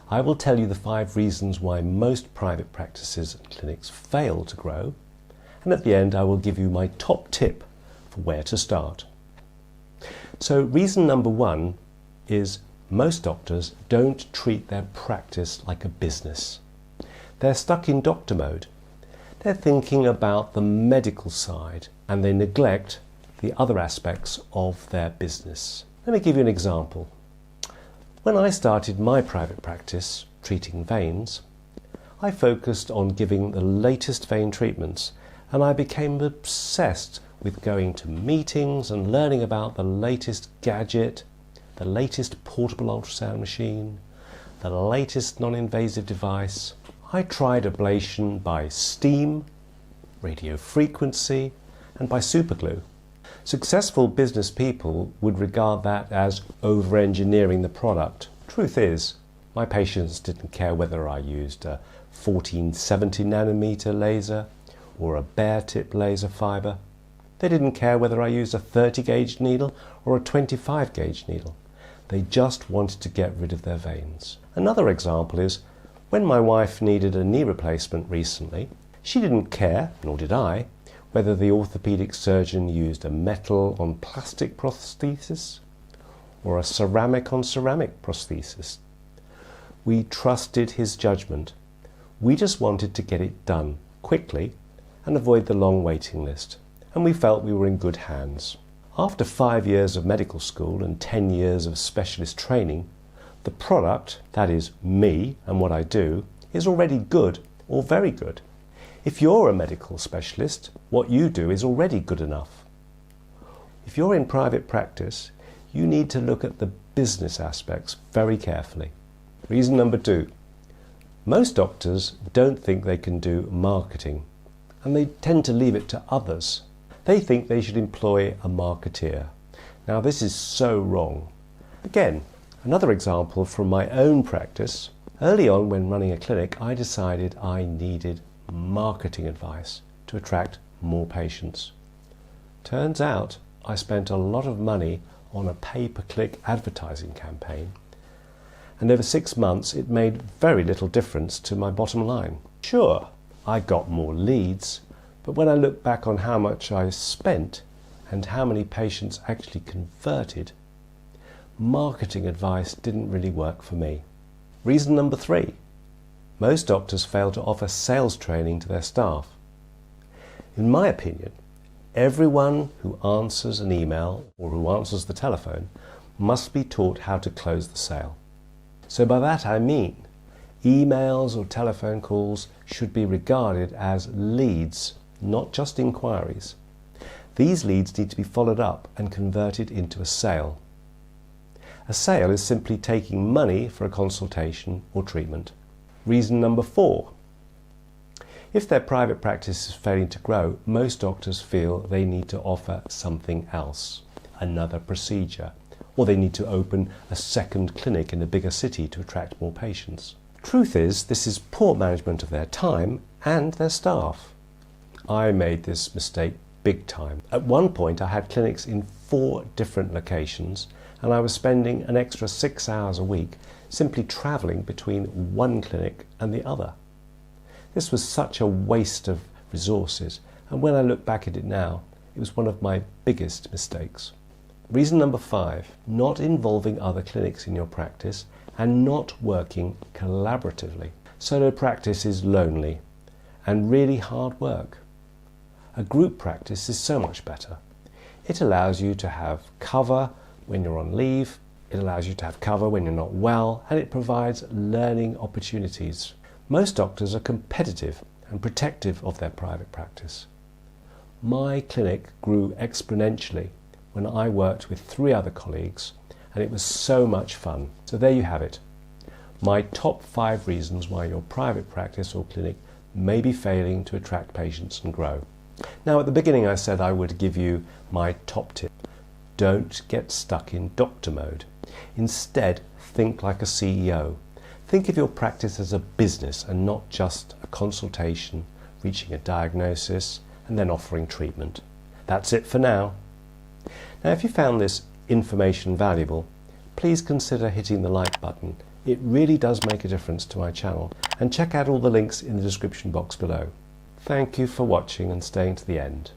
I will tell you the 5 reasons why most private practices and clinics fail to grow, and at the end I will give you my top tip for where to start. So reason number 1 is most doctors don't treat their practice like a business. They're stuck in doctor mode. They're thinking about the medical side and they neglect the other aspects of their business. Let me give you an example. When I started my private practice treating veins, I focused on giving the latest vein treatments, and I became obsessed with going to meetings and learning about the latest gadget, the latest portable ultrasound machine, the latest non-invasive device. I tried ablation by steam, radiofrequency, and by superglue. Successful business people would regard that as over-engineering the product. Truth is, my patients didn't care whether I used a 1470 nanometer laser or a bare tip laser fiber. They didn't care whether I used a 30 gauge needle or a 25 gauge needle. They just wanted to get rid of their veins. Another example is when my wife needed a knee replacement recently, she didn't care, nor did I, whether the orthopedic surgeon used a metal on plastic prosthesis or a ceramic on ceramic prosthesis. We trusted his judgment. We just wanted to get it done quickly and avoid the long waiting list, and we felt we were in good hands. After 5 years of medical school and 10 years of specialist training, the product, that is me and what I do, is already good or very good. If you're a medical specialist, what you do is already good enough. If you're in private practice, you need to look at the business aspects very carefully. Reason number 2. Most doctors don't think they can do marketing, and they tend to leave it to others. They think they should employ a marketeer. Now this is so wrong. Again, another example from my own practice. Early on when running a clinic, I decided I needed marketing advice to attract more patients. Turns out I spent a lot of money on a pay-per-click advertising campaign, and over 6 months it made very little difference to my bottom line. Sure, I got more leads, but when I look back on how much I spent and how many patients actually converted, marketing advice didn't really work for me. Reason number 3. Most doctors fail to offer sales training to their staff. In my opinion, everyone who answers an email or who answers the telephone must be taught how to close the sale. So by that I mean, emails or telephone calls should be regarded as leads, not just inquiries. These leads need to be followed up and converted into a sale. A sale is simply taking money for a consultation or treatment. Reason number 4. If their private practice is failing to grow, most doctors feel they need to offer something else, another procedure, or they need to open a second clinic in a bigger city to attract more patients. Truth is, this is poor management of their time and their staff. I made this mistake big time. At one point I had clinics in 4 different locations, and I was spending an extra 6 hours a week simply travelling between one clinic and the other. This was such a waste of resources, and when I look back at it now, it was one of my biggest mistakes. Reason number 5, not involving other clinics in your practice and not working collaboratively. Solo practice is lonely and really hard work. A group practice is so much better. It allows you to have cover when you're on leave, it allows you to have cover when you're not well, and it provides learning opportunities. Most doctors are competitive and protective of their private practice. My clinic grew exponentially when I worked with 3 other colleagues, and it was so much fun. So there you have it. My top 5 reasons why your private practice or clinic may be failing to attract patients and grow. Now at the beginning I said I would give you my top tip. Don't get stuck in doctor mode. Instead, think like a CEO. Think of your practice as a business and not just a consultation, reaching a diagnosis and then offering treatment. That's it for now. Now if you found this information valuable, please consider hitting the like button It really does make a difference to my channel, and check out all the links in the description box below. Thank you for watching and staying to the end.